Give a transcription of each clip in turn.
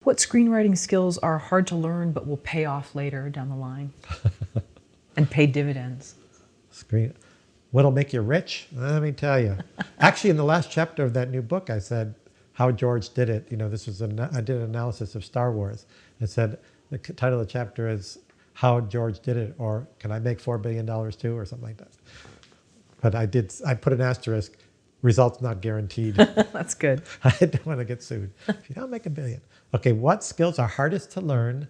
What screenwriting skills are hard to learn but will pay off later down the line and pay dividends? What'll make you rich? Let me tell you. Actually, in the last chapter of that new book, I said how George did it. You know, I did an analysis of Star Wars. I said the title of the chapter is How George Did It, or Can I Make $4 billion too, or something like that. But I put an asterisk. Results not guaranteed. That's good. I don't want to get sued. If you don't make $1 billion. Okay, what skills are hardest to learn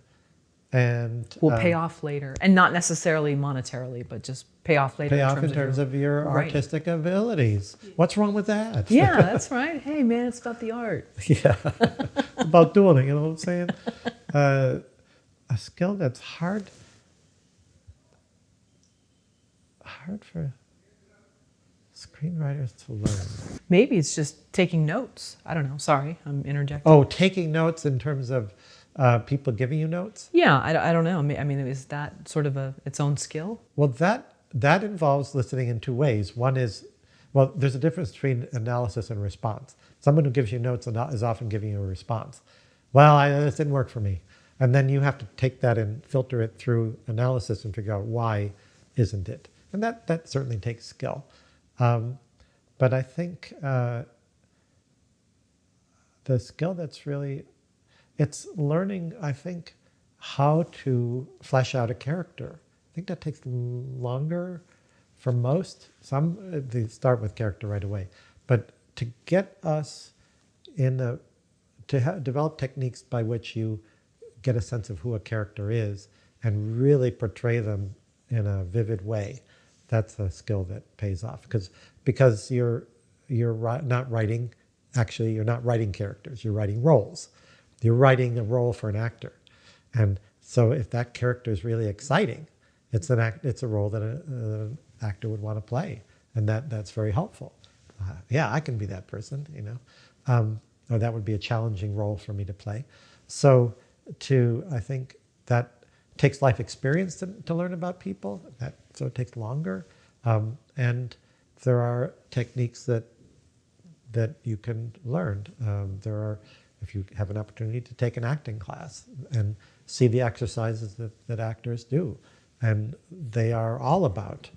and will pay off later, and not necessarily monetarily, but just pay off later. Pay off in terms of your artistic abilities. What's wrong with that? Yeah, that's right. Hey, man, it's about the art. Yeah, about doing it. You know what I'm saying? A skill that's hard for screenwriters to learn. Maybe it's just taking notes. I don't know. Sorry, I'm interjecting. Oh, taking notes in terms of people giving you notes? Yeah, I don't know. I mean, is that sort of its own skill? Well, that involves listening in two ways. One is, well, there's a difference between analysis and response. Someone who gives you notes is often giving you a response. Well, this didn't work for me. And then you have to take that and filter it through analysis and figure out why isn't it. And that certainly takes skill. But I think the skill that's really, it's learning, I think, how to flesh out a character. I think that takes longer for most. Some, they start with character right away. But to get us develop techniques by which you get a sense of who a character is and really portray them in a vivid way, that's a skill that pays off. Because you're not writing, actually you're not writing characters, you're writing roles. You're writing a role for an actor. And so if that character is really exciting, it's a role that an actor would want to play. And that's very helpful. Yeah, I can be that person, you know. Or that would be a challenging role for me to play. So I think that takes life experience to learn about people. So it takes longer. And there are techniques that you can learn. If you have an opportunity to take an acting class and see the exercises that actors do. And they are all about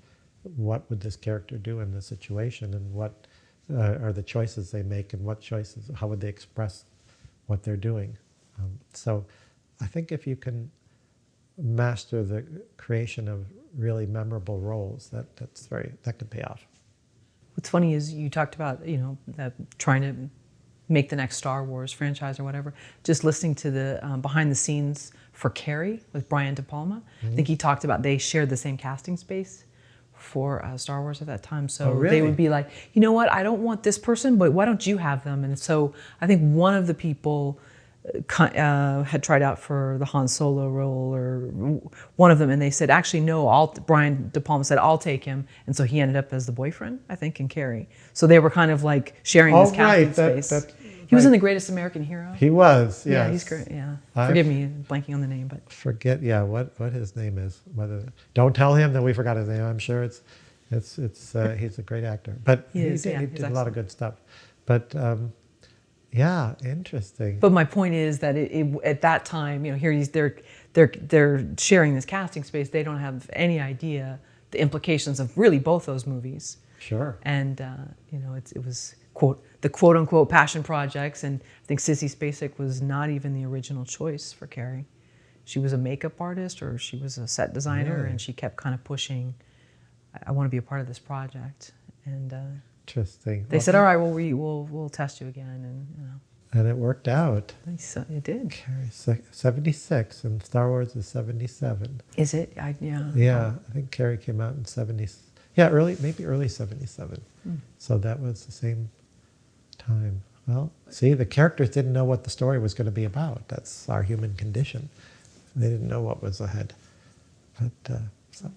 what would this character do in this situation, and what are the choices they make, and how would they express what they're doing. So I think if you can master the creation of really memorable roles, that can pay off. What's funny is you talked about, you know, trying to make the next Star Wars franchise or whatever. Just listening to the behind the scenes for Carrie with Brian De Palma. Mm-hmm. I think he talked about they shared the same casting space for Star Wars at that time. So really? They would be like, you know what, I don't want this person, but why don't you have them? And so I think one of the people had tried out for the Han Solo role, or one of them, and they said, actually, no, Brian De Palma said, I'll take him. And so he ended up as the boyfriend, I think, in Carrie. So they were kind of like sharing this casting space. He was in The Greatest American Hero. He was, yes. Yeah, he's great, yeah. Forgive me, blanking on the name, but. What his name is. Don't tell him that we forgot his name. I'm sure he's a great actor. But he did a lot of good stuff. But yeah, interesting. But my point is that at that time, you know, here they're sharing this casting space. They don't have any idea the implications of really both those movies. Sure. And you know, it was the quote unquote passion projects, and I think Sissy Spacek was not even the original choice for Carrie. She was a makeup artist, or she was a set designer, really? And she kept kind of pushing, I want to be a part of this project. And interesting. They said, all right, well, we'll test you again, and you know. And it worked out. It did. Carrie, 76, and Star Wars is 77. Is it? Yeah. Yeah, I think Carrie came out in 70. Yeah, maybe early 77. So that was the same time. Well, see, the characters didn't know what the story was going to be about. That's our human condition. They didn't know what was ahead. But so,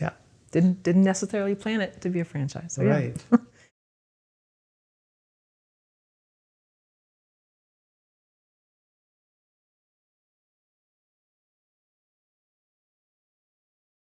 yeah. Didn't necessarily plan it to be a franchise. So right. Yeah.